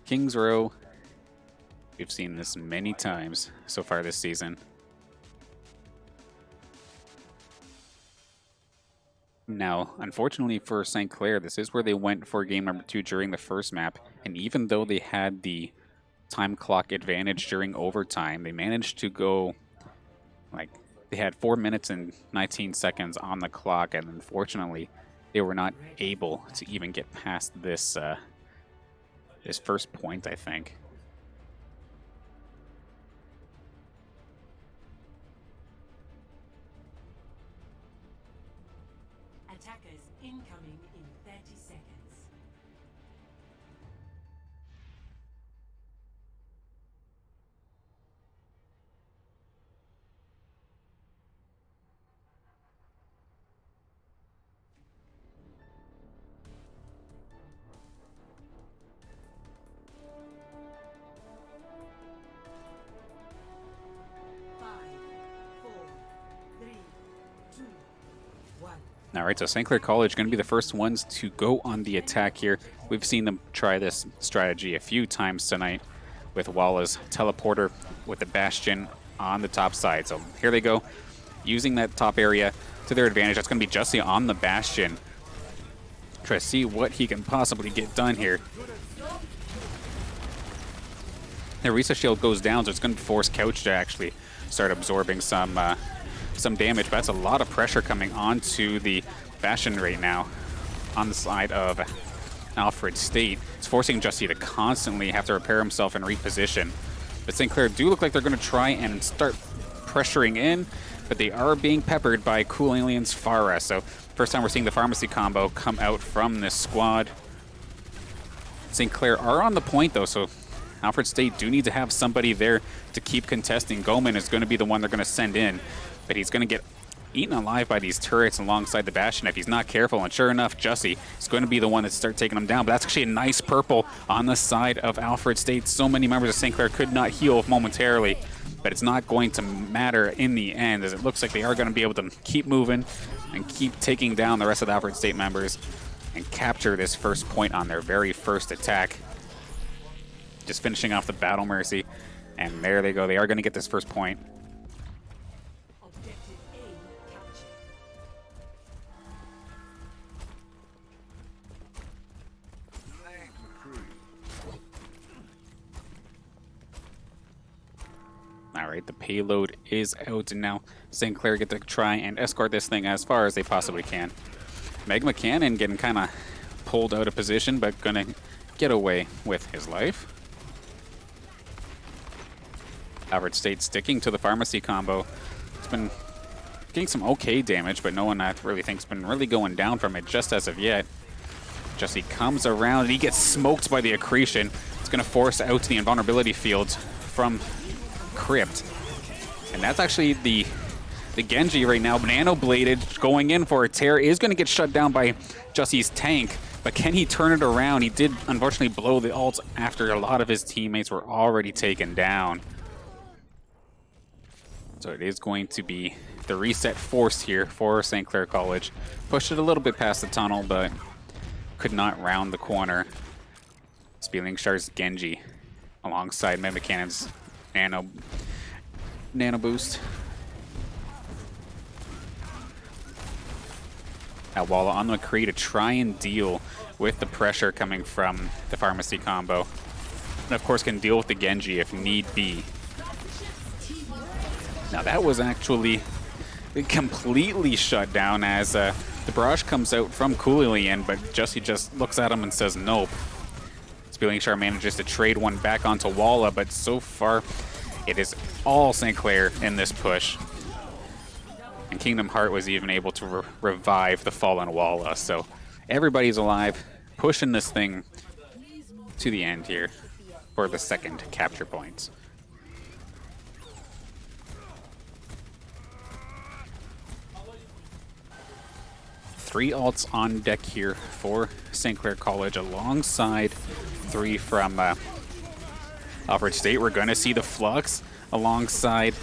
Kings Row. We've seen this many times so far this season. Now, unfortunately for St. Clair, this is where they went for game number 2 during the first map, and even though they had the time clock advantage during overtime, they managed to go, like, they had 4 minutes and 19 seconds on the clock, and unfortunately, they were not able to even get past this, this first point, I think. Attackers incoming in 30 seconds. All right, so St. Clair College going to be the first ones to go on the attack here. We've seen them try this strategy a few times tonight with Walla's teleporter with the Bastion on the top side. So here they go, using that top area to their advantage. That's going to be Jussie on the Bastion. Try to see what he can possibly get done here. The Risa shield goes down, so it's going to force Couch to actually start absorbing some damage, but that's a lot of pressure coming onto the Bastion right now on the side of Alfred State. It's forcing Jussie to constantly have to repair himself and reposition. But St. Clair do look like they're going to try and start pressuring in, but they are being peppered by Cool Aliens Pharah. So first time we're seeing the pharmacy combo come out from this squad. St. Clair are on the point though, so Alfred State do need to have somebody there to keep contesting. Goman is going to be the one they're going to send in, but he's going to get eaten alive by these turrets alongside the Bastion if he's not careful. And sure enough, Jussie is going to be the one that starts taking him down. But that's actually a nice purple on the side of Alfred State. So many members of St. Clair could not heal momentarily, but it's not going to matter in the end, as it looks like they are going to be able to keep moving and keep taking down the rest of the Alfred State members and capture this first point on their very first attack. Just finishing off the Battle Mercy, and there they go. They are going to get this first point. All right, the payload is out, and now St. Clair get to try and escort this thing as far as they possibly can. Magma Cannon getting kind of pulled out of position, but going to get away with his life. Alfred State sticking to the pharmacy combo. It's been getting some okay damage, but no one I really think's been really going down from it just as of yet. Jussie comes around and he gets smoked by the accretion. It's going to force out the invulnerability field from Crypt. And that's actually the Genji right now. Nano Bladed going in for a tear is going to get shut down by Jussie's tank. But can he turn it around? He did unfortunately blow the ult after a lot of his teammates were already taken down. So it is going to be the reset forced here for St. Clair College. Pushed it a little bit past the tunnel, but could not round the corner. Spieling Shar's Genji alongside Magma Cannon's Nano Boost. Walla on the McCree to try and deal with the pressure coming from the pharmacy combo. And of course can deal with the Genji if need be. Now that was actually completely shut down as the barrage comes out from Coolillian, but Jussie just looks at him and says nope. Spieling Shar manages to trade one back onto Walla, but so far it is all St. Clair in this push. And Kingdom Heart was even able to revive the fallen Walla, so everybody's alive, pushing this thing to the end here for the second capture points. Three ults on deck here for St. Clair College alongside three from Alfred State. We're going to see the Flux alongside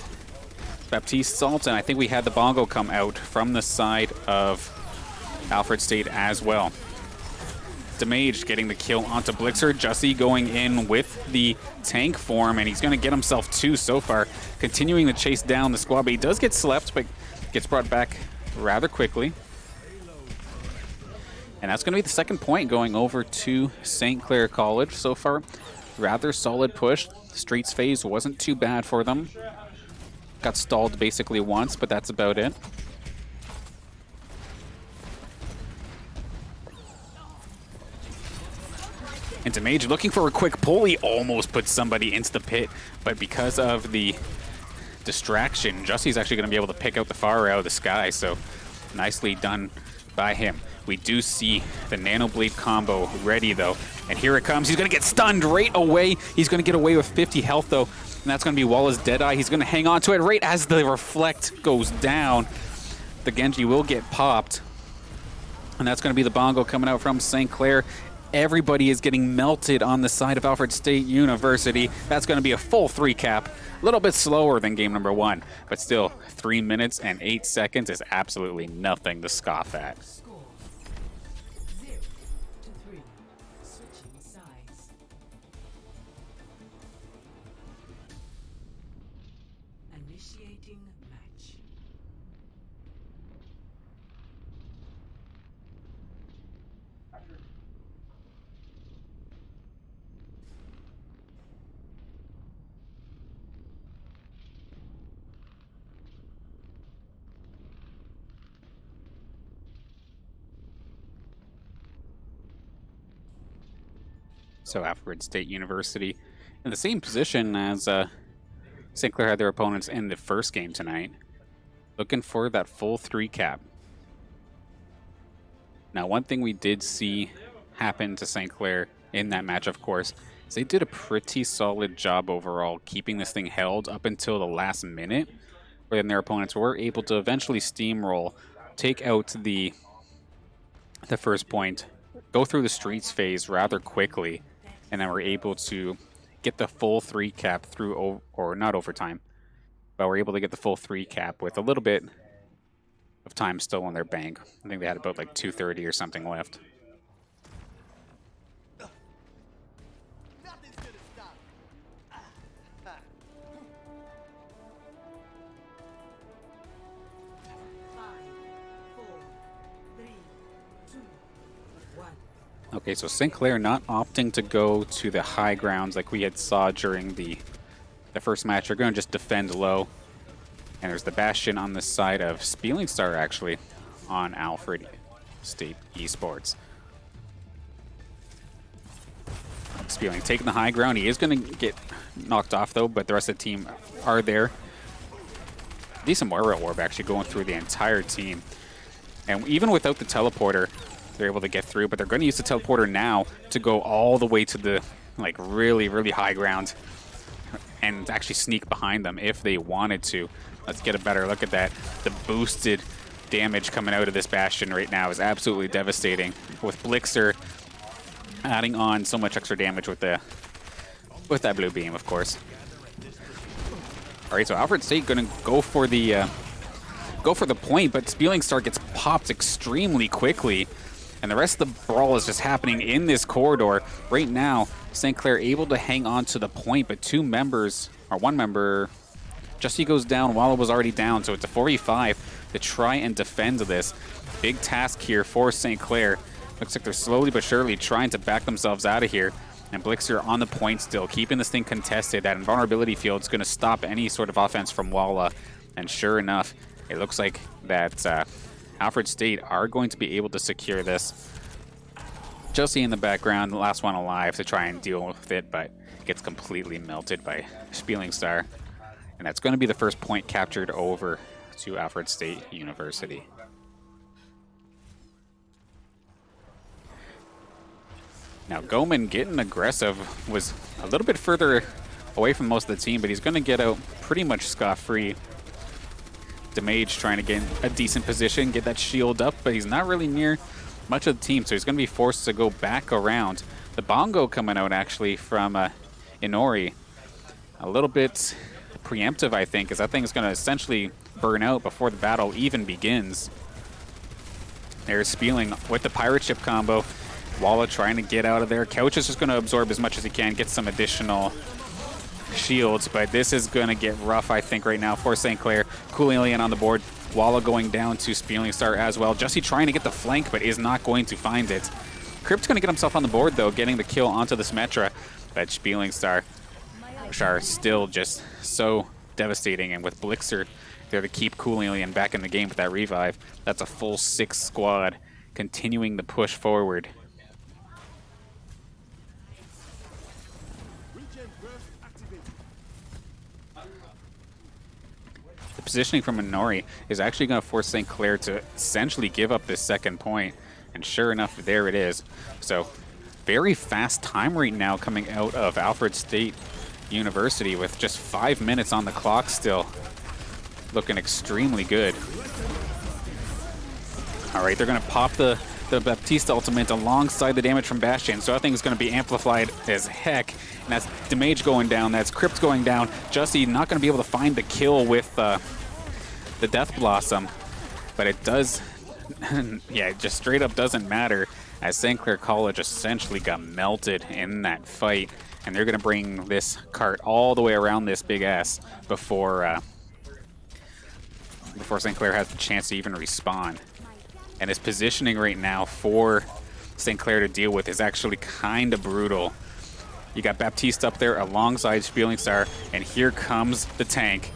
Baptiste's ult, and I think we had the Bongo come out from the side of Alfred State as well. Damage getting the kill onto Blixer. Jussie going in with the tank form, and he's going to get himself 2 so far. Continuing to chase down the squad, but he does get slept, but gets brought back rather quickly. And that's going to be the second point going over to St. Clair College so far. Rather solid push. Streets phase wasn't too bad for them. Got stalled basically once, but that's about it. And Damage looking for a quick pull. He almost put somebody into the pit, but because of the distraction, Jussie's actually going to be able to pick out the far out of the sky, so nicely done by him. We do see the Nano Blade combo ready, though, and here it comes. He's going to get stunned right away. He's going to get away with 50 health, though, and that's going to be Walla's Deadeye. He's going to hang on to it right as the Reflect goes down. The Genji will get popped, and that's going to be the Bongo coming out from St. Clair. Everybody is getting melted on the side of Alfred State University. That's going to be a full 3 cap. A little bit slower than game number 1, but still 3 minutes and 8 seconds is absolutely nothing to scoff at. Score 0-3. Switching sides. Initiating match. So Alfred State University in the same position as St. Clair had their opponents in the first game tonight, looking for that full 3 cap. Now, one thing we did see happen to St. Clair in that match, of course, is they did a pretty solid job overall keeping this thing held up until the last minute, where then their opponents were able to eventually steamroll, take out the first point, go through the streets phase rather quickly, and then we're able to get the full 3 cap through, or not overtime, but we're able to get the full 3 cap with a little bit of time still on their bank. I think they had about like 2:30 or something left. Nothing's gonna stop. 5, 4, 3, 2, 1. Okay, so St. Clair not opting to go to the high grounds like we had saw during the first match. They're going to just defend low. And there's the Bastion on the side of Spieling Star, actually, on Alfred State Esports. Spieling taking the high ground. He is going to get knocked off, though, but the rest of the team are there. Decent Moira Orb, actually, going through the entire team. And even without the teleporter, they're able to get through, but they're going to use the teleporter now to go all the way to the like really, really high ground and actually sneak behind them if they wanted to. Let's get a better look at that. The boosted damage coming out of this Bastion right now is absolutely devastating, with Blixer adding on so much extra damage with that blue beam, of course. All right, so Alfred State going to go for the point, but Spieling Star gets popped extremely quickly. And the rest of the brawl is just happening in this corridor. Right now, St. Clair able to hang on to the point, but one member, Jussie goes down while it was already down. So it's a 4v5 to try and defend this. Big task here for St. Clair. Looks like they're slowly but surely trying to back themselves out of here. And Blixer on the point still, keeping this thing contested. That invulnerability field is going to stop any sort of offense from Walla. And sure enough, it looks like that Alfred State are going to be able to secure this. Jussie in the background, the last one alive to try and deal with it, but gets completely melted by Spieling Star. And that's going to be the first point captured over to Alfred State University. Now Goman getting aggressive, was a little bit further away from most of the team, but he's going to get out pretty much scot-free. Damage trying to get a decent position, get that shield up, but he's not really near much of the team, so he's going to be forced to go back around. The Bongo coming out actually from Inori. A little bit preemptive, I think, because that thing is going to essentially burn out before the battle even begins. There's Spieling with the pirate ship combo. Walla trying to get out of there. Couch is just going to absorb as much as he can, get some additional shields, but this is going to get rough, I think, right now for St. Clair. Cool Alien on the board. Walla going down to Spieling Star as well. Jussie trying to get the flank, but is not going to find it. Crypt's going to get himself on the board, though, getting the kill onto the Symmetra. But Spieling Star still just so devastating, and with Blixer there to keep Cool Alien back in the game with that revive, that's a full 6 squad continuing the push forward. The positioning from Minori is actually going to force St. Clair to essentially give up this second point, and sure enough, there it is. So very fast time right now coming out of Alfred State University with just 5 minutes on the clock still. Looking extremely good. All right, they're going to pop the Baptiste ultimate alongside the damage from Bastion, so I think it's going to be amplified as heck. And that's Damage going down, that's Crypt going down. Jussie not going to be able to find the kill with the Death Blossom, but it does, yeah, it just straight up doesn't matter, as St. Clair College essentially got melted in that fight, and they're going to bring this cart all the way around this big ass before St. Clair has the chance to even respawn. And his positioning right now for St. Clair to deal with is actually kind of brutal. You got Baptiste up there alongside Spieling Star, and here comes the tank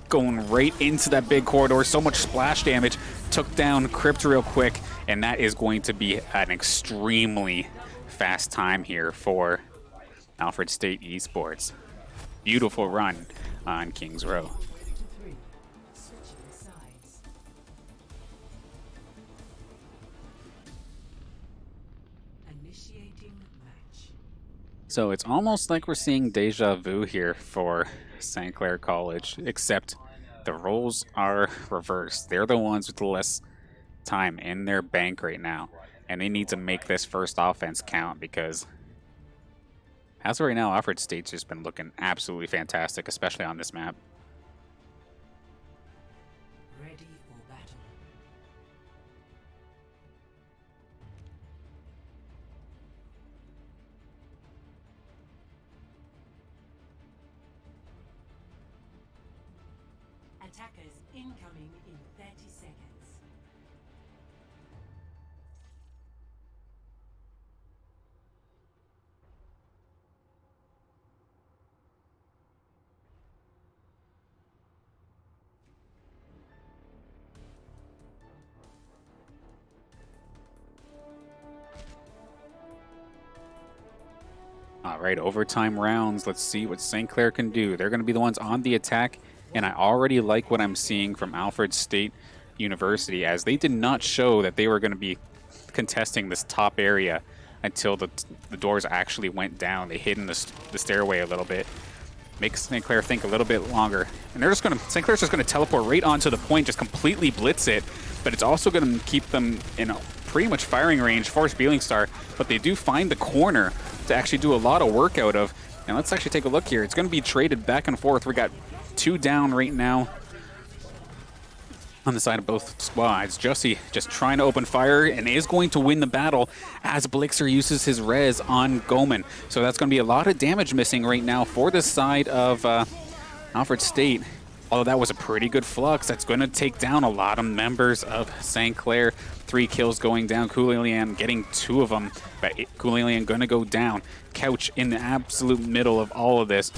going right into that big corridor. So much splash damage. Took down Crypt real quick, and that is going to be an extremely fast time here for Alfred State Esports. Beautiful run on Kings Row. So it's almost like we're seeing deja vu here for St. Clair College, except the roles are reversed. They're the ones with the less time in their bank right now, and they need to make this first offense count, because as of right now, Alfred State's just been looking absolutely fantastic, especially on this map. Ready for battle. Attackers incoming in 30 seconds. All right, overtime rounds. Let's see what St. Clair can do. They're going to be the ones on the attack, and I already like what I'm seeing from Alfred State University, as they did not show that they were going to be contesting this top area until the doors actually went down. They hid in the stairway a little bit. Makes St. Clair think a little bit longer. And they're just going to, St. Clair's just going to teleport right onto the point, just completely blitz it, but it's also going to keep them in a pretty much firing range for Spieling Star, but they do find the corner to actually do a lot of work out of. And let's actually take a look here. It's going to be traded back and forth. We got 2 down right now on the side of both squads. Jussie just trying to open fire and is going to win the battle as Blixer uses his res on Goman. So that's going to be a lot of damage missing right now for the side of Alfred State. Although that was a pretty good flux, that's going to take down a lot of members of St. Clair. 3 kills going down. Cool Alien getting 2 of them, but Cool Alien going to go down. Couch in the absolute middle of all of this,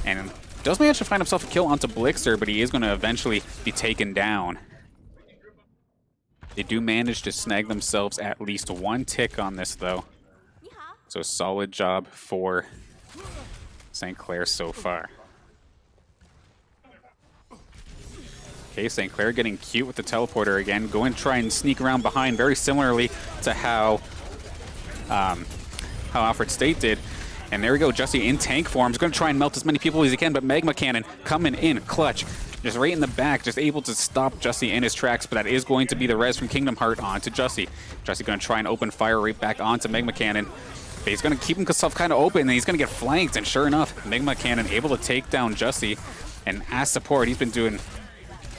and does manage to find himself a kill onto Blixer, but he is going to eventually be taken down. They do manage to snag themselves at least 1 tick on this, though. So solid job for St. Clair so far. Okay, St. Clair getting cute with the teleporter again. Going to try and sneak around behind, very similarly to how Alfred State did. And there we go, Jussie in tank form. He's going to try and melt as many people as he can, but Magma Cannon coming in clutch. Just right in the back, just able to stop Jussie in his tracks, but that is going to be the res from Kingdom Heart onto Jussie. Jussie going to try and open fire right back onto Magma Cannon. But he's going to keep himself kind of open, and he's going to get flanked. And sure enough, Magma Cannon able to take down Jussie. And as support, he's been doing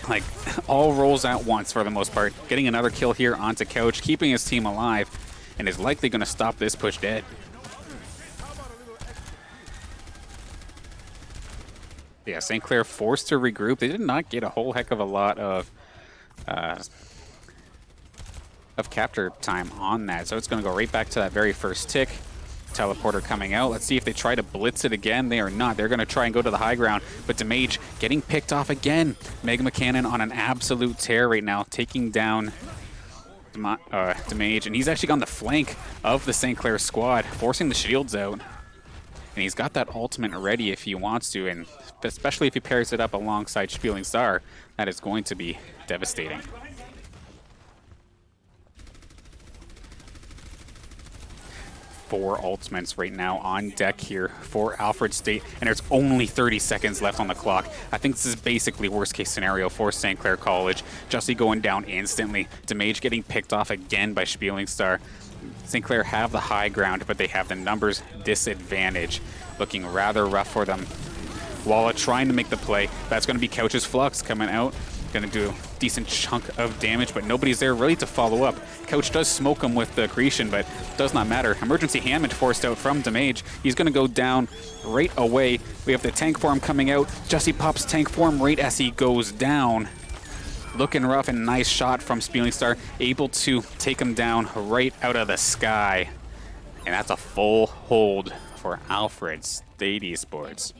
like all roles at once for the most part. Getting another kill here onto Couch, keeping his team alive. and is likely going to stop this push dead. Yeah, St. Clair forced to regroup. They did not get a whole heck of a lot of capture time on that, so it's going to go right back to that very first tick. Teleporter coming out. Let's see if they try to blitz it again. They are not. They're going to try and go to the high ground, but Damage getting picked off again. Mega McCannon on an absolute tear right now, taking down Damage, and he's actually on the flank of the St. Clair squad, forcing the shields out. And he's got that ultimate ready if he wants to, and especially if he pairs it up alongside Spieling Star, that is going to be devastating. Four ultimates right now on deck here for Alfred State, and there's only 30 seconds left on the clock. I think this is basically worst case scenario for St. Clair College. Jussie going down instantly. Damage getting picked off again by Spieling Star. St. Clair have the high ground, but they have the numbers disadvantage. Looking rather rough for them. Walla trying to make the play. That's going to be Couch's Flux coming out. Going to do a decent chunk of damage, but nobody's there really to follow up. Couch does smoke him with the accretion, but does not matter. Emergency Hammond forced out from Damage. He's going to go down right away. We have the tank form coming out. Jussie pops tank form right as he goes down. Looking rough, and nice shot from Spieling Star, able to take him down right out of the sky. And that's a full hold for Alfred State Esports.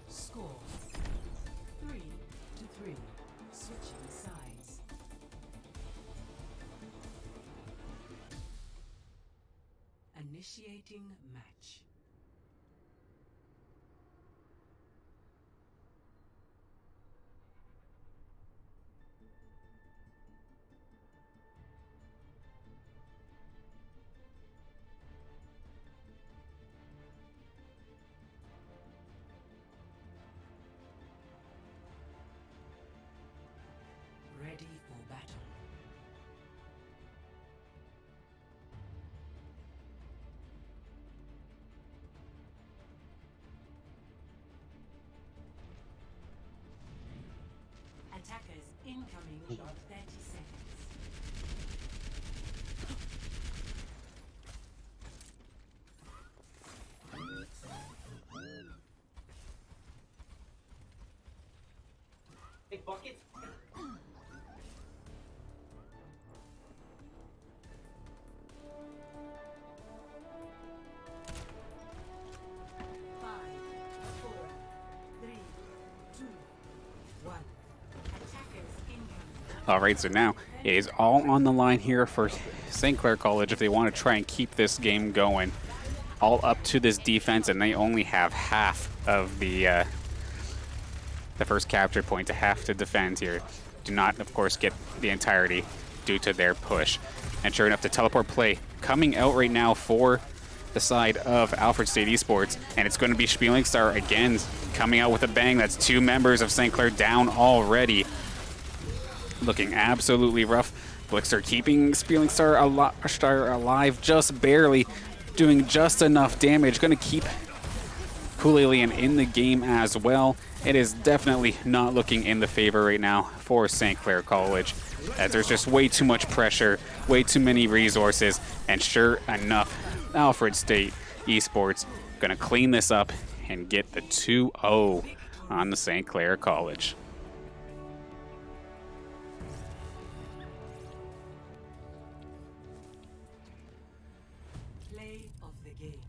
Score 3-3. Switching sides. Initiating match. Ready for battle. Attackers incoming in 30 seconds. Big bucket. Five, four, three, two, one. Attackers incoming. All right, so now it is all on the line here for St. Clair College if they want to try and keep this game going. All up to this defense, and they only have half of the first capture point to have to defend here. Do not, of course, get the entirety due to their push. And sure enough, the teleport play coming out right now for the side of Alfred State Esports, and it's going to be Spieling Star again coming out with a bang. That's two members of St. Clair down already. Looking absolutely rough. Blixter keeping Spieling Star alive just barely, doing just enough damage. Going to keep Coolalian in the game as well. It is definitely not looking in the favor right now for St. Clair College, as there's just way too much pressure, way too many resources, and sure enough, Alfred State Esports going to clean this up and get the 2-0 on the St. Clair College. Play of the game.